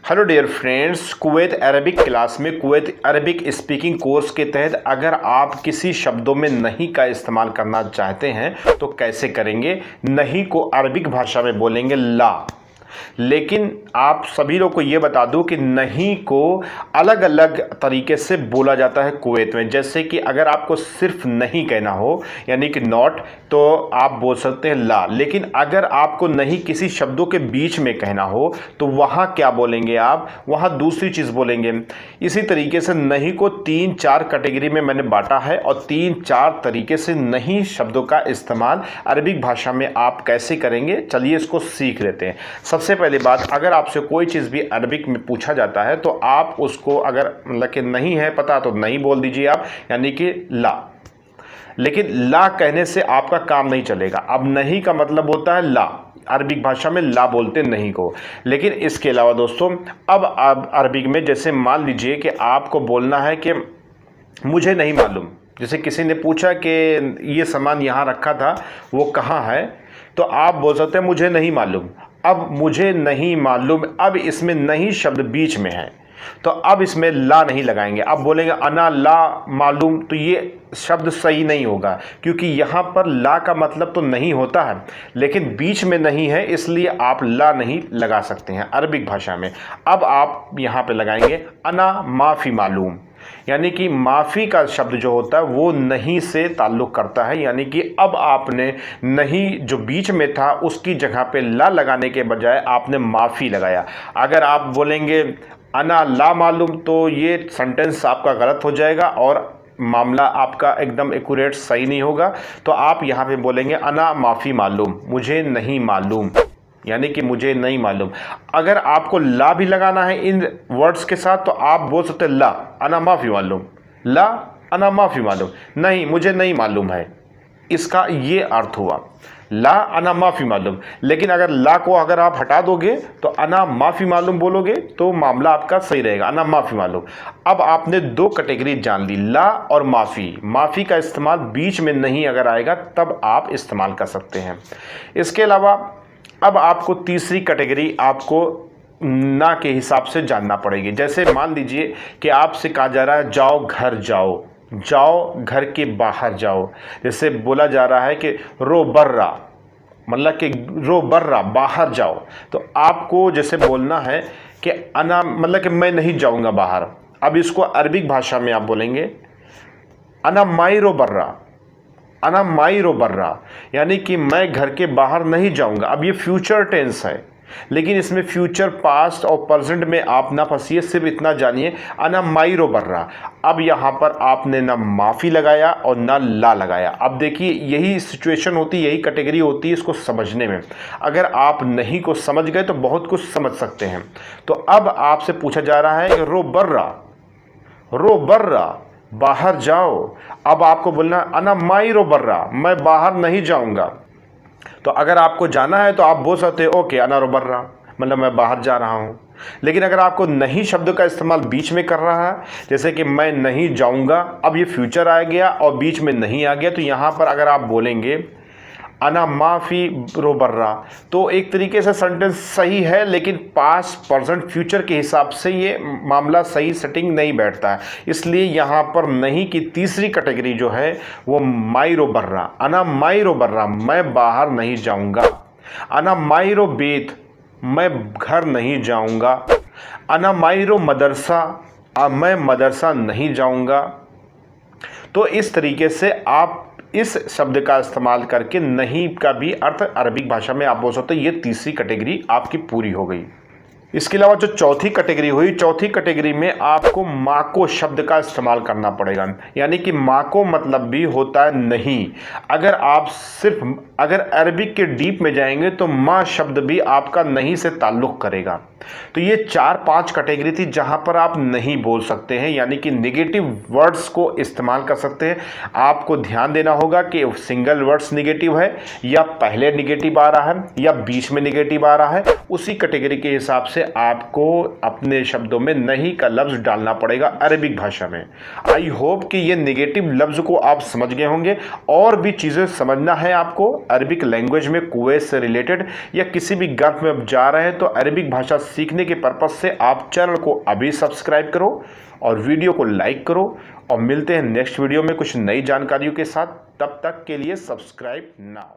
Hello dear friends, Kuwait Arabic class में Kuwait Arabic speaking course के तहत अगर आप किसी शब्दों में नहीं का इस्तेमाल करना चाहते हैं तो कैसे करेंगे। नहीं को अरबिक भाषा में बोलेंगे ला। लेकिन आप सभी लोग को ये बता दूं कि नहीं को अलग अलग तरीके से बोला जाता है कुवैत में। जैसे कि अगर आपको सिर्फ नहीं कहना हो यानी कि नॉट, तो आप बोल सकते हैं ला। लेकिन अगर आपको नहीं किसी शब्दों के बीच में कहना हो तो वहाँ क्या बोलेंगे आप, वहाँ दूसरी चीज़ बोलेंगे। इसी तरीके से नहीं को 3-4 कैटेगरी में मैंने बांटा है और 3-4 तरीके से नहीं शब्दों का इस्तेमाल अरबिक भाषा में आप कैसे करेंगे, चलिए इसको सीख लेते हैं। सबसे पहली बात, अगर आपसे कोई चीज़ भी अरबिक में पूछा जाता है तो आप उसको अगर मतलब कि नहीं है पता तो नहीं बोल दीजिए आप, यानी कि ला। लेकिन ला कहने से आपका काम नहीं चलेगा। अब नहीं का मतलब होता है ला, अरबिक भाषा में ला बोलते नहीं को। लेकिन इसके अलावा दोस्तों, अब अरबिक में जैसे मान लीजिए कि आपको बोलना है कि मुझे नहीं मालूम। जैसे किसी ने पूछा कि ये सामान यहाँ रखा था वो कहाँ है, तो आप बोल सकते हैं मुझे नहीं मालूम। अब मुझे नहीं मालूम, अब इसमें नहीं शब्द बीच में है तो अब इसमें ला नहीं लगाएंगे। अब बोलेंगे अना ला मालूम, तो ये शब्द सही नहीं होगा क्योंकि यहाँ पर ला का मतलब तो नहीं होता है लेकिन बीच में नहीं है, इसलिए आप ला नहीं लगा सकते हैं अरबिक भाषा में। अब आप यहाँ पे लगाएंगे अना माफ़ी मालूम, यानी कि माफ़ी का शब्द जो होता है वो नहीं से ताल्लुक़ करता है। यानी कि अब आपने नहीं जो बीच में था उसकी जगह पे ला लगाने के बजाय आपने माफ़ी लगाया। अगर आप बोलेंगे अना ला मालूम तो ये सेंटेंस आपका गलत हो जाएगा और मामला आपका एकदम एक्यूरेट सही नहीं होगा। तो आप यहाँ पे बोलेंगे अना माफ़ी मालूम, मुझे नहीं मालूम, यानी कि मुझे नहीं मालूम। अगर आपको ला भी लगाना है इन वर्ड्स के साथ तो आप बोल सकते हैं ला अना माफ़ी मालूम, ला अना माफ़ी मालूम, नहीं मुझे नहीं मालूम है। इसका ये अर्थ हुआ ला अना माफ़ी मालूम। लेकिन अगर ला को अगर आप हटा दोगे तो अना माफ़ी मालूम बोलोगे तो मामला आपका सही रहेगा, अना माफ़ी मालूम। अब आपने 2 कैटेगरी जान ली, ला और माफ़ी। माफ़ी का इस्तेमाल बीच में नहीं अगर आएगा तब आप इस्तेमाल कर सकते हैं। इसके अलावा अब आपको तीसरी कैटेगरी आपको ना के हिसाब से जानना पड़ेगी। जैसे मान लीजिए कि आपसे कहा जा रहा है जाओ घर जाओ, जाओ घर के बाहर जाओ। जैसे बोला जा रहा है कि रो बर्रा, मतलब कि रो बर्रा बाहर जाओ, तो आपको जैसे बोलना है कि अना मतलब कि मैं नहीं जाऊंगा बाहर। अब इसको अरबिक भाषा में आप बोलेंगे अना माई रो बर्रा, अना माई रो बर्रा, यानी कि मैं घर के बाहर नहीं जाऊंगा। अब ये फ्यूचर टेंस है लेकिन इसमें फ्यूचर, पास्ट और प्रेजेंट में आप ना फंसिए, सिर्फ इतना जानिए अना माई रो बर्रा। अब यहाँ पर आपने ना माफ़ी लगाया और ना ला लगाया। अब देखिए यही सिचुएशन होती है, यही कैटेगरी होती है इसको समझने में। अगर आप नहीं को समझ गए तो बहुत कुछ समझ सकते हैं। तो अब आपसे पूछा जा रहा है कि रो बर्रा, रो बर्रा बाहर जाओ। अब आपको बोलना अना माई रो बर्रा, मैं बाहर नहीं जाऊंगा। तो अगर आपको जाना है तो आप बोल सकते हो ओके अना रो बर्रा, मतलब मैं बाहर जा रहा हूँ। लेकिन अगर आपको नहीं शब्द का इस्तेमाल बीच में कर रहा है, जैसे कि मैं नहीं जाऊंगा, अब ये फ्यूचर आ गया और बीच में नहीं आ गया, तो यहाँ पर अगर आप बोलेंगे अना माफ़ी रो बर्रा तो एक तरीके से सेंटेंस सही है लेकिन पास्ट प्रेजेंट फ्यूचर के हिसाब से ये मामला सही सेटिंग नहीं बैठता है। इसलिए यहाँ पर नहीं की तीसरी कैटेगरी जो है वो माई रो बर्रा, अना माई रो बर्रा, मैं बाहर नहीं जाऊँगा। अना माई रो बेत, मैं घर नहीं जाऊँगा। अना माई रो मदरसा, मैं मदरसा नहीं जाऊँगा। तो इस तरीके से आप इस शब्द का इस्तेमाल करके नहीं का भी अर्थ अरबिक भाषा में आप बोल सकते हैं। ये तीसरी कैटेगरी आपकी पूरी हो गई। इसके अलावा जो चौथी कैटेगरी हुई, चौथी कैटेगरी में आपको माको शब्द का इस्तेमाल करना पड़ेगा। यानी कि माको मतलब भी होता है नहीं। अगर आप सिर्फ अगर अरबिक के डीप में जाएंगे तो माँ शब्द भी आपका नहीं से ताल्लुक़ करेगा। तो ये 4-5 कैटेगरी थी जहाँ पर आप नहीं बोल सकते हैं, यानी कि नेगेटिव वर्ड्स को इस्तेमाल कर सकते हैं। आपको ध्यान देना होगा कि सिंगल वर्ड्स नेगेटिव है या पहले नेगेटिव आ रहा है या बीच में नेगेटिव आ रहा है, उसी कैटेगरी के हिसाब से से आपको अपने शब्दों में नहीं का लफ्ज़ डालना पड़ेगा अरबिक भाषा में। आई होप कि ये नेगेटिव लफ्ज़ को आप समझ गए होंगे। और भी चीज़ें समझना है आपको अरबिक लैंग्वेज में कुवैत से रिलेटेड या किसी भी गल्फ में आप जा रहे हैं तो अरबिक भाषा सीखने के पर्पज़ से आप चैनल को अभी सब्सक्राइब करो और वीडियो को लाइक करो। और मिलते हैं नेक्स्ट वीडियो में कुछ नई जानकारियों के साथ। तब तक के लिए सब्सक्राइब नाउ।